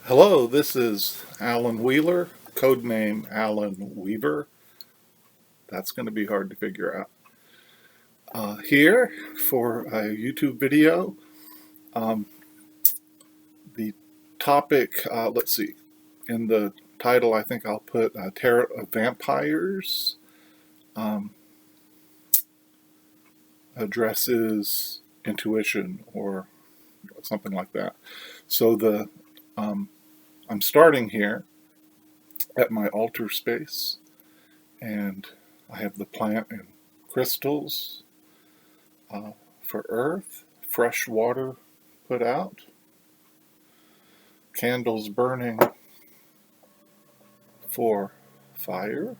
Hello, this is Alan Wheeler, codename Alan Weaver. That's going to be hard to figure out. Here for a YouTube video. Um, the topic, let's see, in the title I think I'll put Tarot of Vampires. Um, addresses intuition or something like that. So um, I'm starting here at my altar space, and I have the plant and crystals for earth, fresh water put out, candles burning for fire,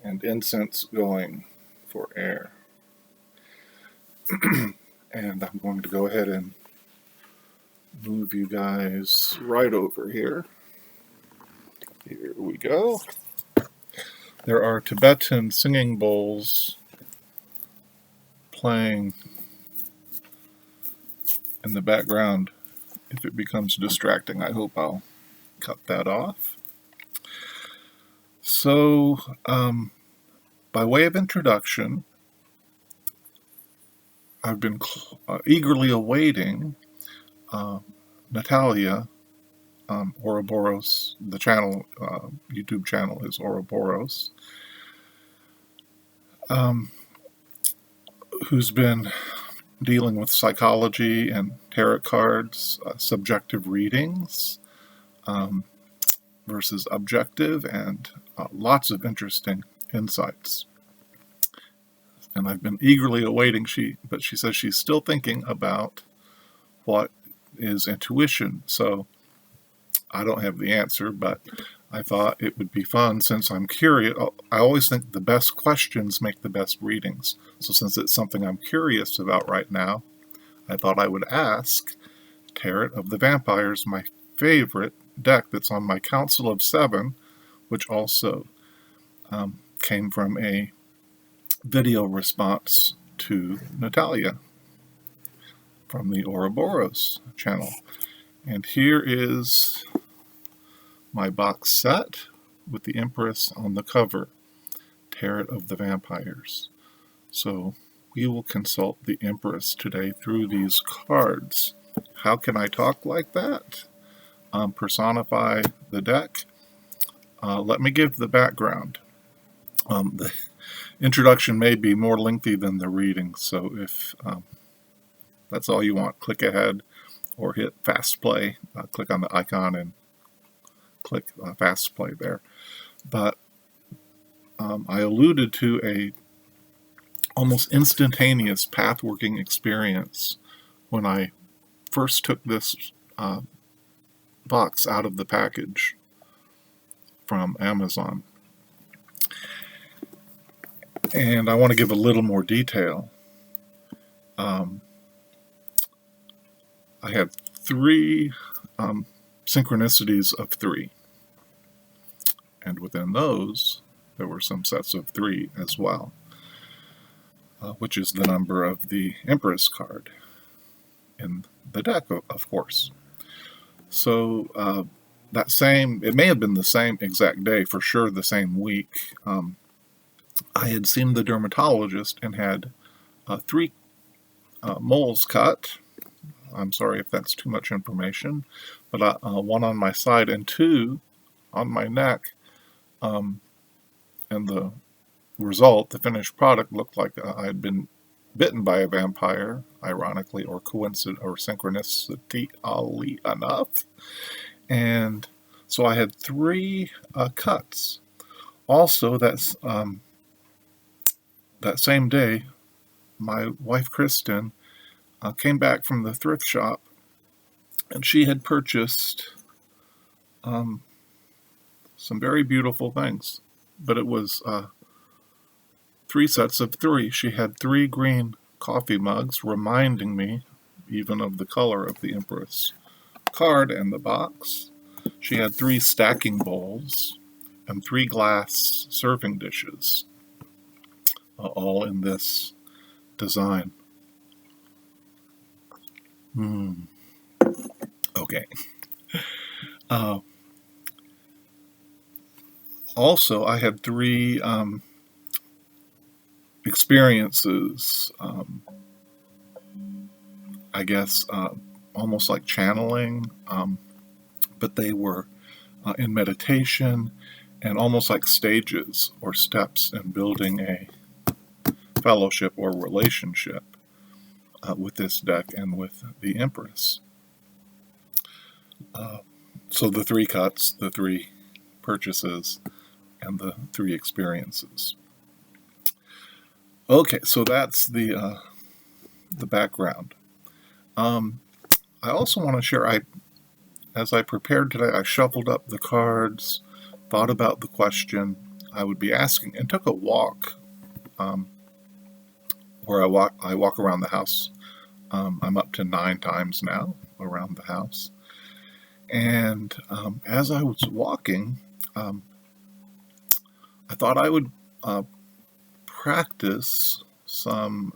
and incense going for air. And I'm going to go ahead and move you guys right over here. Here we go. There are Tibetan singing bowls playing in the background. If it becomes distracting, I hope I'll cut that off. So, by way of introduction, I've been eagerly awaiting Natalia Ouroboros. The channel, YouTube channel, is Ouroboros, who's been dealing with psychology and tarot cards, subjective readings versus objective, and lots of interesting insights. And I've been eagerly awaiting. But she says she's still thinking about what is intuition. So I don't have the answer, but I thought it would be fun since I'm curious. I always think the best questions make the best readings. So since it's something I'm curious about right now, I thought I would ask Tarot of the Vampires, my favorite deck that's on my Council of Seven, which also came from a video response to Natalia from the Ouroboros channel. And here is my box set with the Empress on the cover, Tarot of the Vampires. So we will consult the Empress today through these cards. How can I talk like that? Personify the deck. Let me give the background. The introduction may be more lengthy than the reading, so if that's all you want, click ahead or hit fast play. Click on the icon and click fast play there. But I alluded to a almost instantaneous path-working experience when I first took this box out of the package from Amazon. And I want to give a little more detail. I had three synchronicities of three. And within those, there were some sets of three as well, which is the number of the Empress card in the deck, of course. So it may have been the same exact day, for sure the same week. I had seen the dermatologist and had three moles cut. I'm sorry if that's too much information, but one on my side and two on my neck. And the result, the finished product, looked like I had been bitten by a vampire, ironically, or synchronicity enough. And so I had three cuts. Also, that same day, my wife Kristen came back from the thrift shop, and she had purchased some very beautiful things. But it was three sets of three. She had three green coffee mugs, reminding me even of the color of the Empress card and the box. She had three stacking bowls and three glass serving dishes, all in this design. Okay. Uh, Also, I had three experiences, I guess, almost like channeling, but they were in meditation and almost like stages or steps in building a fellowship or relationship with this deck and with the Empress. Uh, so the three cuts, the three purchases, and the three experiences. Okay, so that's the background. Um, I also want to share. As I prepared today, I shuffled up the cards, thought about the question I would be asking, and took a walk um, where I walk around the house. I'm up to 9 times now around the house, and as I was walking, um, I thought I would uh, practice some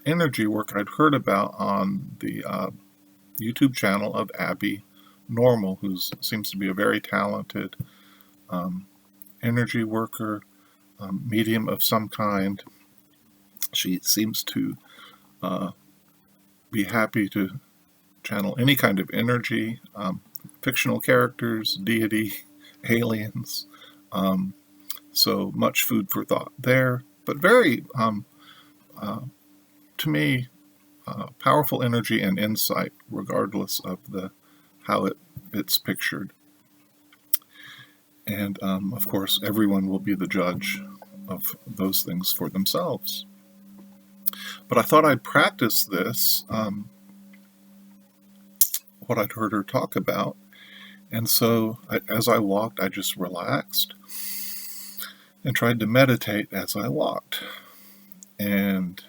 energy work I'd heard about on the YouTube channel of Abby Normal, who seems to be a very talented um, energy worker, medium of some kind. She seems to uh, be happy to channel any kind of energy, fictional characters, deity, aliens. Um, so much food for thought there, but very, uh, to me, powerful energy and insight, regardless of the how it's pictured. And of course, everyone will be the judge of those things for themselves. But I thought I'd practice this, what I'd heard her talk about. And so as I walked, I just relaxed and tried to meditate as I walked. And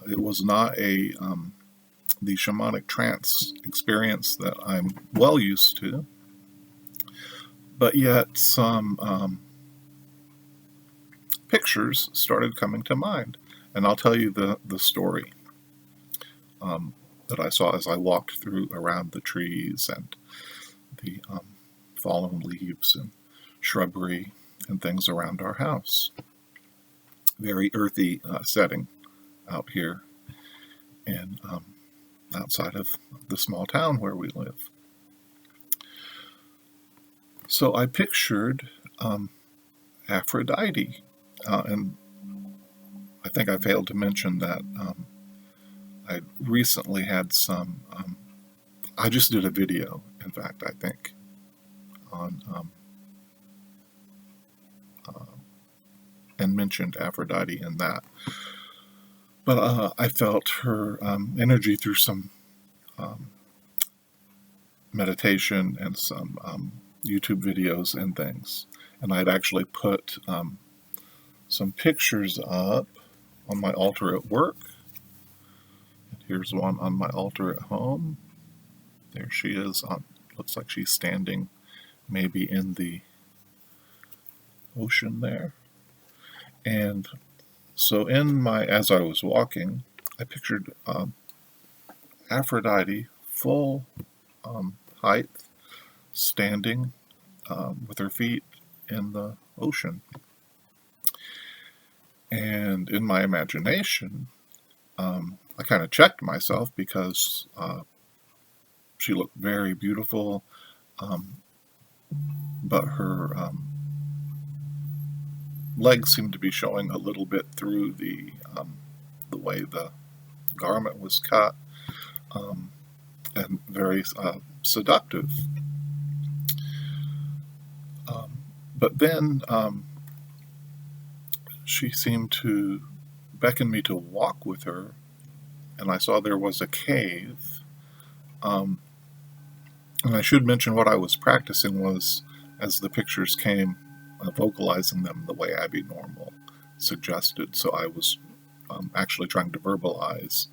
it was not the shamanic trance experience that I'm well used to, but yet some pictures started coming to mind. And I'll tell you the story that I saw as I walked through around the trees and the fallen leaves and shrubbery and things around our house. Very earthy setting out here and outside of the small town where we live. So I pictured Aphrodite, and I think I failed to mention that I recently had some. I just did a video, in fact, I think, on and mentioned Aphrodite in that. But I felt her energy through some um, meditation and some YouTube videos and things. And I'd actually put some pictures up on my altar at work. And here's one on my altar at home. There she is. Looks like she's standing maybe in the ocean there. And so as I was walking, I pictured Aphrodite full height, standing with her feet in the ocean. And in my imagination, I kind of checked myself because she looked very beautiful, but her legs seemed to be showing a little bit through the way the garment was cut, and very seductive. But then she seemed to beckon me to walk with her, and I saw there was a cave. And I should mention what I was practicing was, as the pictures came, vocalizing them the way Abby Normal suggested. So I was actually trying to verbalize.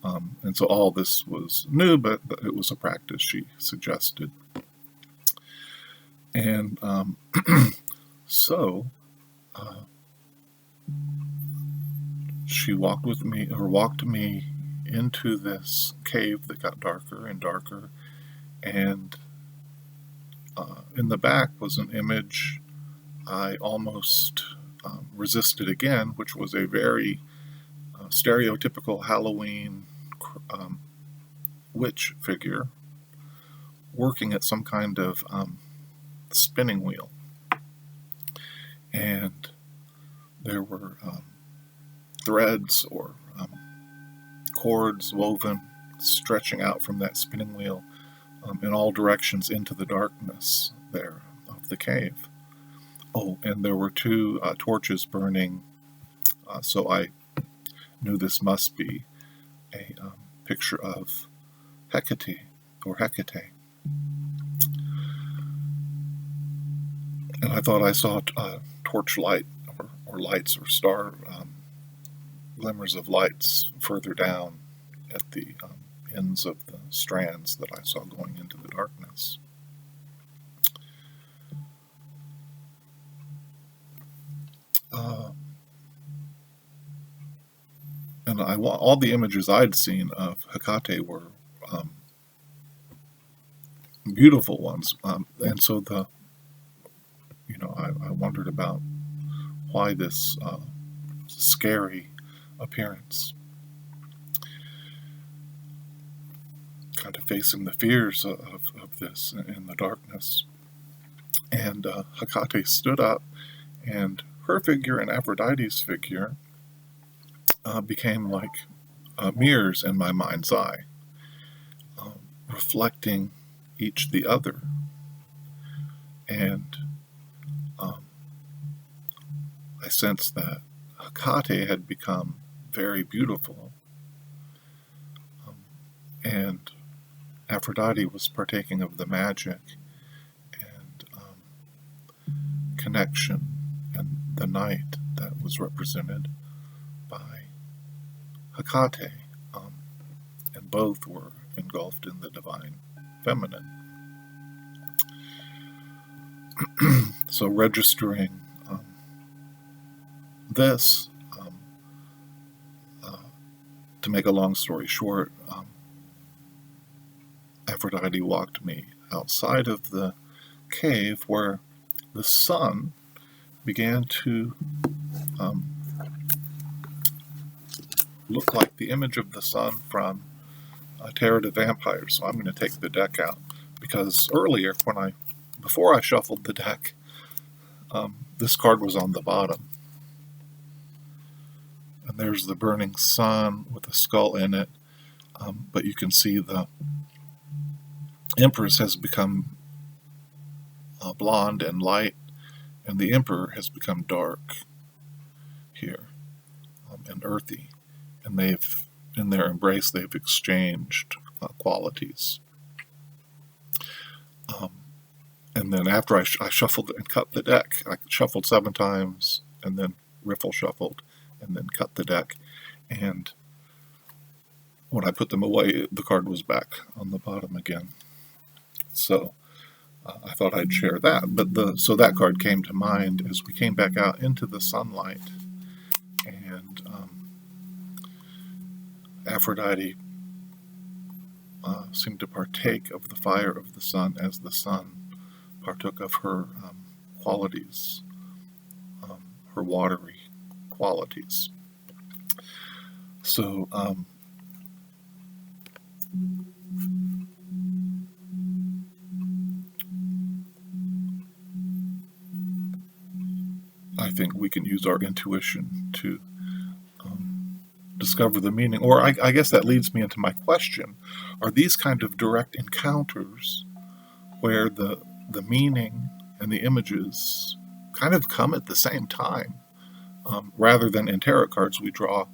And so all this was new, but it was a practice she suggested. And so she walked me into this cave that got darker and darker. And in the back was an image I almost resisted again, which was a very stereotypical Halloween um, witch figure working at some kind of spinning wheel. And there were threads or cords woven, stretching out from that spinning wheel in all directions into the darkness there of the cave. Oh, and there were two torches burning, so I knew this must be a picture of Hecate or Hecate. And I thought I saw torchlight or lights or star glimmers of lights further down at the ends of the strands that I saw going into the darkness. And all the images I'd seen of Hecate were beautiful ones, and so I wondered about why this scary appearance, kind of facing the fears of this in the darkness. And Hecate stood up, and her figure and Aphrodite's figure became like mirrors in my mind's eye, reflecting each the other. And I sensed that Hecate had become very beautiful, and Aphrodite was partaking of the magic and connection and the night that was represented by Hecate, and both were engulfed in the divine feminine. So registering this, to make a long story short, Aphrodite walked me outside of the cave where the sun began to look like the image of the sun from Terror to Vampyres. So I'm going to take the deck out because earlier, before I shuffled the deck, this card was on the bottom. And there's the burning sun with a skull in it, but you can see the Empress has become blonde and light, and the Emperor has become dark here and earthy. And in their embrace, they've exchanged qualities. And then after I shuffled and cut the deck, I shuffled 7 times, and then riffle shuffled, and then cut the deck. And when I put them away, the card was back on the bottom again. So I thought I'd share that. But so that card came to mind as we came back out into the sunlight, and Aphrodite seemed to partake of the fire of the sun as the sun partook of her qualities, her watery qualities. So I think we can use our intuition to discover the meaning. Or I guess that leads me into my question. Are these kind of direct encounters where the meaning and the images kind of come at the same time? Rather than in tarot cards we draw,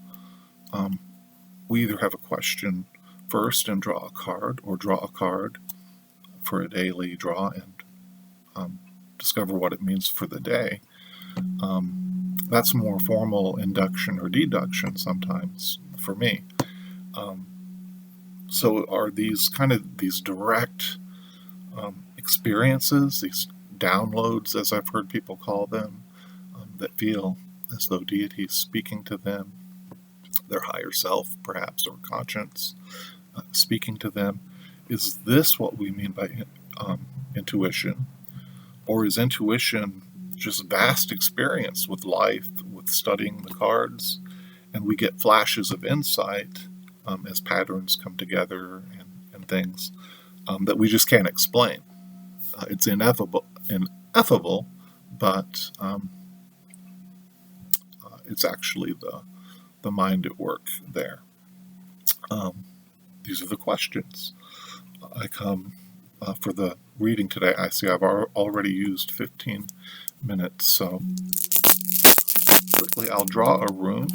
we either have a question first and draw a card, or draw a card for a daily draw and discover what it means for the day. That's more formal induction or deduction sometimes for me. So are these direct experiences, these downloads, as I've heard people call them, that feel as though deity is speaking to them, their higher self perhaps, or conscience speaking to them? is this what we mean by intuition? Or is intuition just vast experience with life, with studying the cards, and we get flashes of insight as patterns come together and things that we just can't explain? It's ineffable, but it's actually the mind at work there. These are the questions. I come for the reading today. I see I've already used 15 minutes, so quickly I'll draw a rune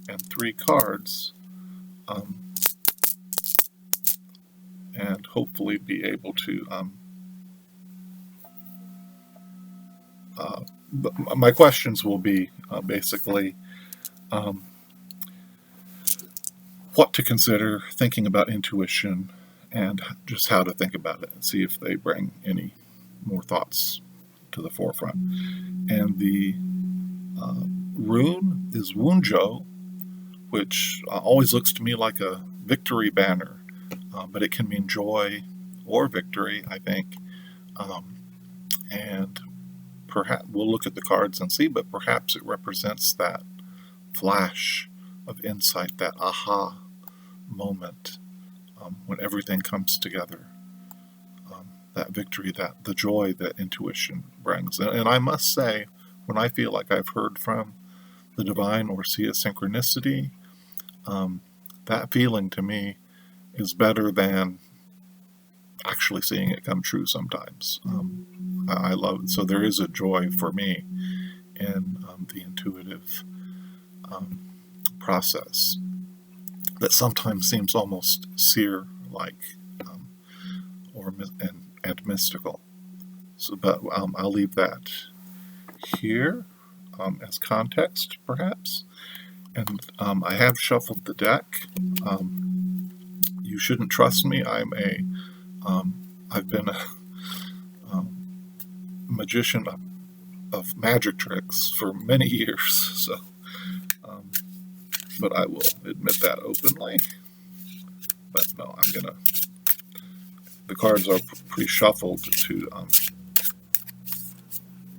and 3 cards, and hopefully be able to my questions will be basically what to consider thinking about intuition, and just how to think about it and see if they bring any more thoughts to the forefront. And the rune is Wunjo, which always looks to me like a victory banner, but it can mean joy or victory, I think. And perhaps we'll look at the cards and see, but perhaps it represents that flash of insight, that aha moment when everything comes together, that victory, that the joy that intuition brings. And I must say, when I feel like I've heard from the divine or see a synchronicity, that feeling to me is better than actually seeing it come true sometimes. I love it. So there is a joy for me in the intuitive process that sometimes seems almost seer-like and mystical. So, but I'll leave that here as context, perhaps. And I have shuffled the deck. You shouldn't trust me. I've been a magician of magic tricks for many years. So, but I will admit that openly. But no, the cards are pre-shuffled to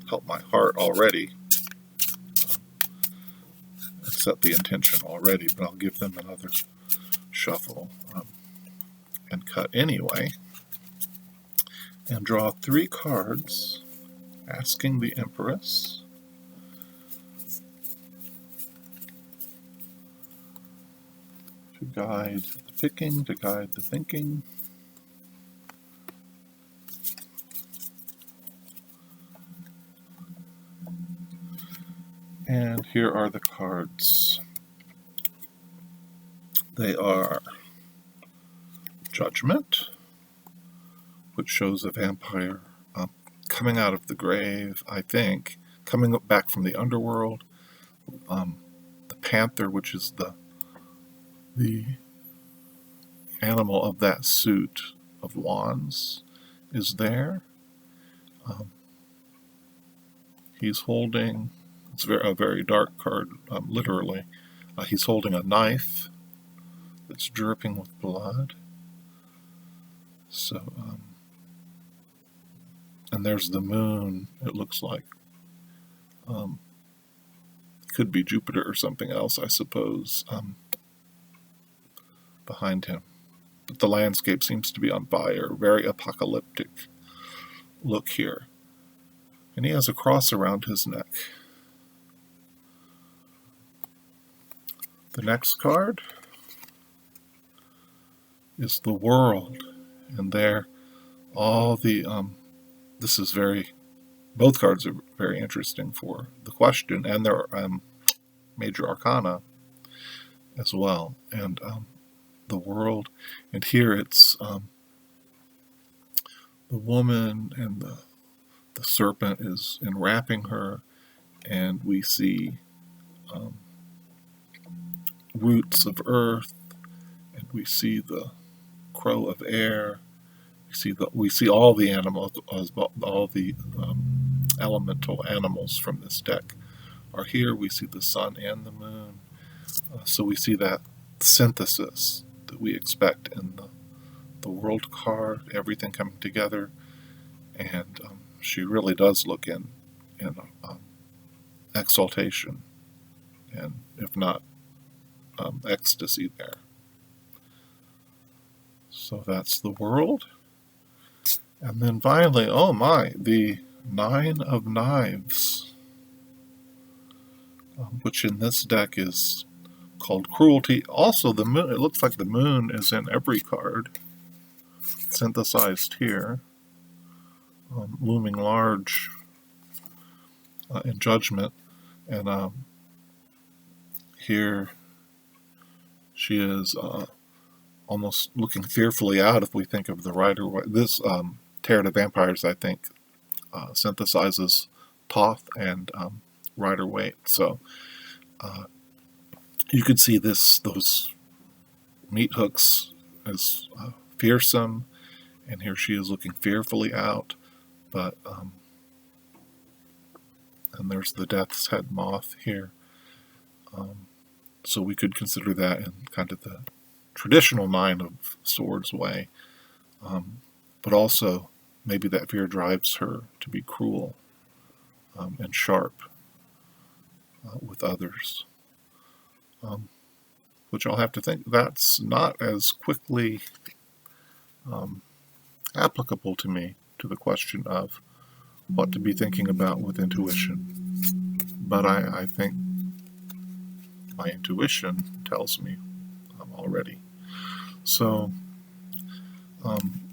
help my heart already, and set the intention already, but I'll give them another shuffle and cut anyway, and draw 3 cards, asking the Empress to guide the picking, to guide the thinking. And here are the cards. They are Judgment, which shows a vampire coming out of the grave, I think, coming back from the underworld. The panther, which is the animal of that suit of wands, is there. He's holding, it's a very dark card, literally. He's holding a knife that's dripping with blood. So, and there's the moon, it looks like. Could be Jupiter or something else, I suppose, behind him. But the landscape seems to be on fire, very apocalyptic look here. And he has a cross around his neck. The next card is the World, and there all the this is both cards are very interesting for the question, and there are major arcana as well. And the World, and here it's the woman, and the serpent is enwrapping her, and we see roots of earth, and we see the crow of air. We see all the animals, all the elemental animals from this deck are here. We see the sun and the moon. So we see that synthesis that we expect in the world card, everything coming together, and she really does look in exaltation, and if not ecstasy there. So that's the world. And then finally, oh my, the Nine of Knives, which in this deck is called Cruelty. Also, the moon, it looks like the moon is in every card, synthesized here, looming large in Judgment. And here she is almost looking fearfully out if we think of the Rider. This Tarot to Vampyres, I think, synthesizes Thoth and Rider Waite. So you could see those meat hooks as fearsome, and here she is looking fearfully out. But and there's the Death's Head moth here. So we could consider that in kind of the traditional Nine of Swords way. But also, maybe that fear drives her to be cruel and sharp with others. Which I'll have to think that's not as quickly applicable to me to the question of what to be thinking about with intuition. But I think my intuition tells me already. So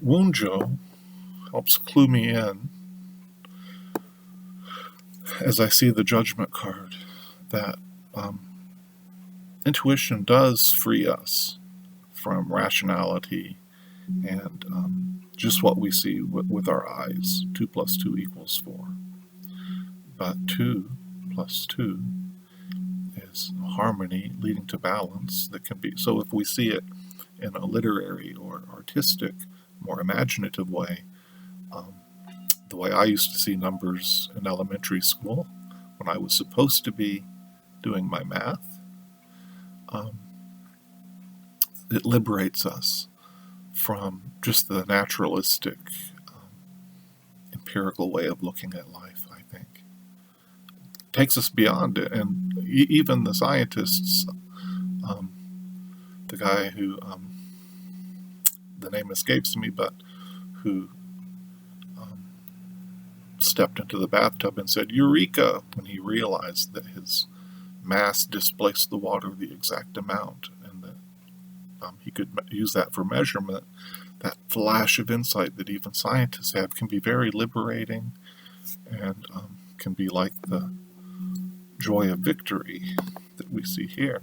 Wunjo helps clue me in as I see the Judgment card that intuition does free us from rationality and just what we see with our eyes. 2 + 2 = 4. But 2 + 2 is harmony leading to balance that can be. So if we see it in a literary or artistic, more imaginative way, the way I used to see numbers in elementary school when I was supposed to be doing my math, it liberates us from just the naturalistic, empirical way of looking at life, I think. It takes us beyond it, and even the scientists, the guy who, the name escapes me, but who stepped into the bathtub and said, "Eureka," when he realized that his mass displaced the water the exact amount, and that he could use that for measurement. That flash of insight that even scientists have can be very liberating and can be like the joy of victory that we see here.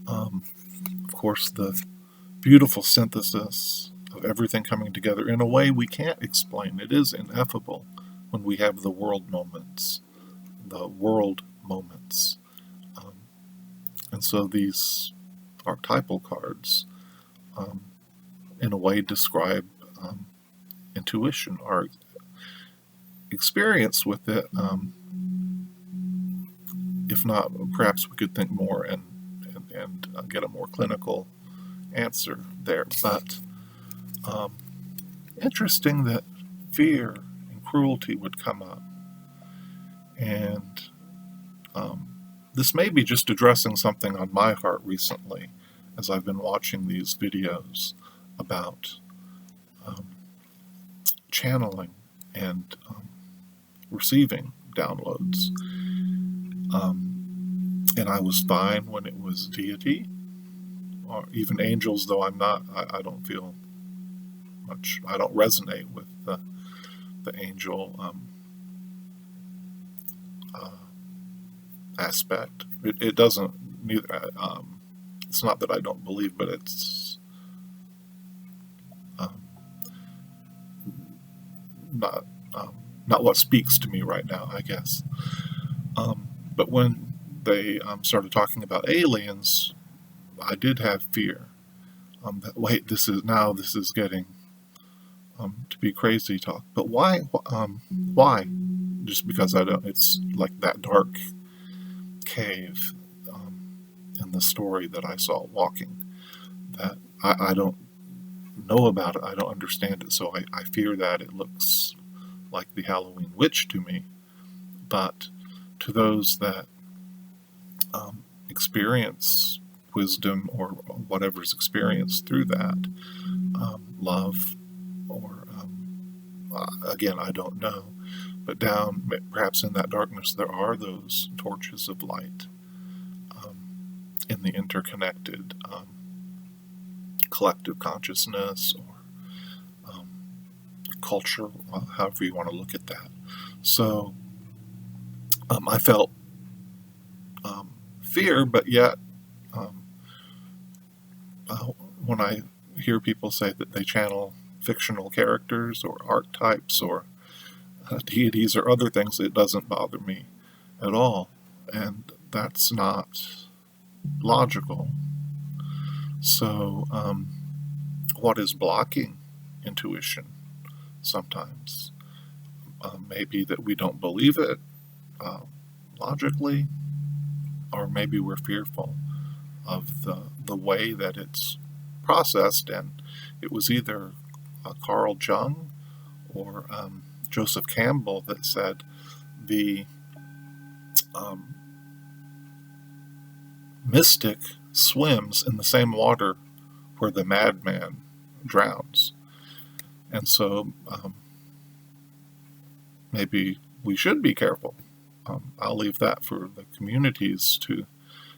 Of course, the beautiful synthesis of everything coming together in a way we can't explain. It is ineffable when we have the world moments. And so these archetypal cards, in a way, describe intuition, our experience with it. If not, perhaps we could think more and get a more clinical answer there. But interesting that fear and cruelty would come up. And this may be just addressing something on my heart recently as I've been watching these videos about channeling and receiving downloads. And I was fine when it was deity, or even angels, though I don't feel much, I don't resonate with the angel aspect. It doesn't, neither, it's not that I don't believe, but it's not what speaks to me right now, I guess. But when they started talking about aliens, I did have fear. That wait, this is getting to be crazy talk. But why? Why? Just because I don't. It's like that dark cave. in the story that I saw walking, that I don't know about it, I don't understand it, so I fear that it looks like the Halloween witch to me. But to those that experience wisdom or whatever's experienced through that, love, or again, I don't know, but down perhaps in that darkness there are those torches of light in the interconnected collective consciousness or culture, however you want to look at that. So I felt fear, but yet when I hear people say that they channel fictional characters or archetypes or deities or other things, it doesn't bother me at all. And that's not logical. So, what is blocking intuition sometimes? Maybe that we don't believe it logically, or maybe we're fearful of the way that it's processed. And it was either Carl Jung or Joseph Campbell that said the mystic swims in the same water where the madman drowns. And so maybe we should be careful. I'll leave that for the communities to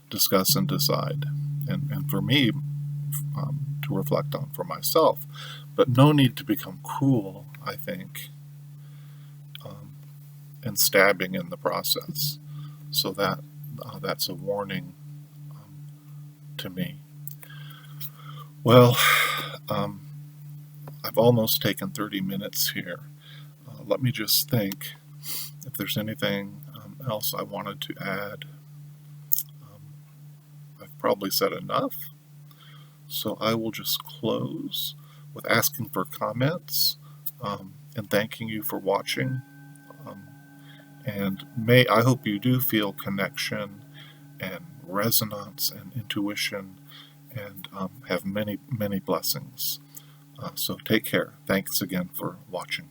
discuss and decide, and for me to reflect on for myself. But no need to become cruel, I think, and stabbing in the process. So that's a warning to me. Well, I've almost taken 30 minutes here. Let me just think if there's anything else I wanted to add. I've probably said enough, so I will just close with asking for comments and thanking you for watching. And I hope you do feel connection and resonance and intuition, and have many, many blessings. So take care. Thanks again for watching.